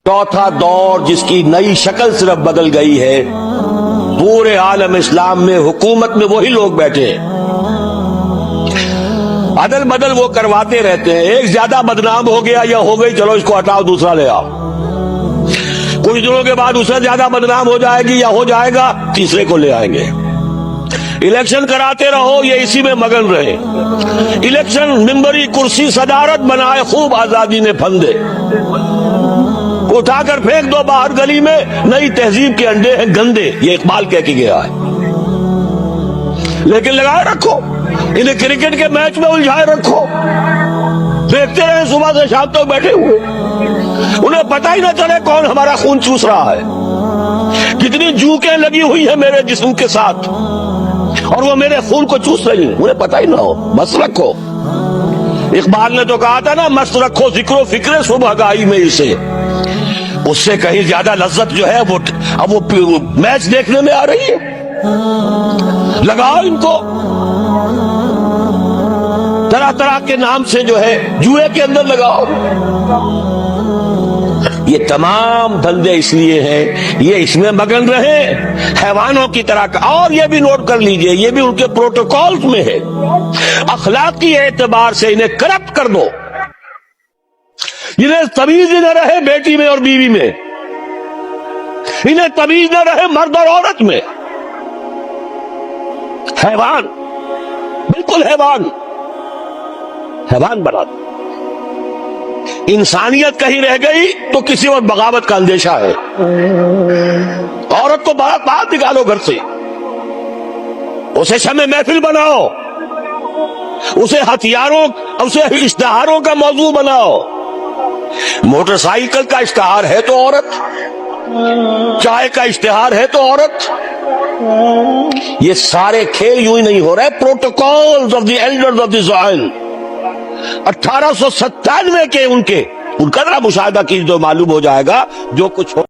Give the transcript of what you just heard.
چوتھا دور جس کی نئی شکل صرف بدل گئی ہے، پورے عالم اسلام میں حکومت میں وہی لوگ بیٹھے ہیں، عدل بدل وہ کرواتے رہتے ہیں۔ ایک زیادہ بدنام ہو گیا یا ہو گئی، چلو اس کو ہٹاؤ دوسرا لے آؤ، کچھ دنوں کے بعد اس سے زیادہ بدنام ہو جائے گی یا ہو جائے گا، تیسرے کو لے آئیں گے۔ الیکشن کراتے رہو، یہ اسی میں مگن رہے۔ الیکشن ممبری کرسی صدارت بنائے، خوب آزادی نے پھندے، اٹھا کر پھینک دو باہر گلی میں، نئی تہذیب کے انڈے ہیں گندے، یہ اقبال کہہ کے گیا ہے۔ لیکن لگائے رکھو، انہیں کرکٹ کے میچ میں الجھائے رکھو، دیکھتے رہے صبح سے شام تک بیٹھے ہوئے، انہیں پتہ ہی نہ چلے کون ہمارا خون چوس رہا ہے، کتنی جوکیں لگی ہوئی ہیں میرے جسم کے ساتھ اور وہ میرے خون کو چوس رہی ہیں، انہیں پتہ ہی نہ ہو۔ مست رکھو، اقبال نے تو کہا تھا نا، مست رکھو ذکر و فکر صبح گائی میں اسے، اس سے کہیں زیادہ لذت جو ہے اب وہ میچ دیکھنے میں آ رہی ہے۔ لگاؤ ان کو، طرح طرح کے نام سے جو ہے جوئے کے اندر لگاؤ۔ یہ تمام دھندے اس لیے ہیں، یہ اس میں مگن رہے حیوانوں کی طرح کا۔ اور یہ بھی نوٹ کر لیجئے، یہ بھی ان کے پروٹوکولز میں ہے، اخلاقی اعتبار سے انہیں کرپٹ کر دو، انہیں تمیز ہی نہ رہے بیٹی میں اور بیوی میں، انہیں تمیز نہ رہے مرد اور عورت میں۔ حیوان، بالکل حیوان بنا دو۔ انسانیت کہیں رہ گئی تو کسی اور بغاوت کا اندیشہ ہے۔ عورت کو باہر نکالو گھر سے، اسے شمع محفل بناؤ، اسے ہتھیاروں، اسے اشتہاروں کا موضوع بناؤ۔ موٹر سائیکل کا اشتہار ہے تو عورت، چائے کا اشتہار ہے تو عورت۔ یہ سارے کھیل یوں ہی نہیں ہو رہے، protocols of the elders of the Zion 1897 کے ان کا ذرا مشاہدہ کیجیے تو معلوم ہو جائے گا جو کچھ ہو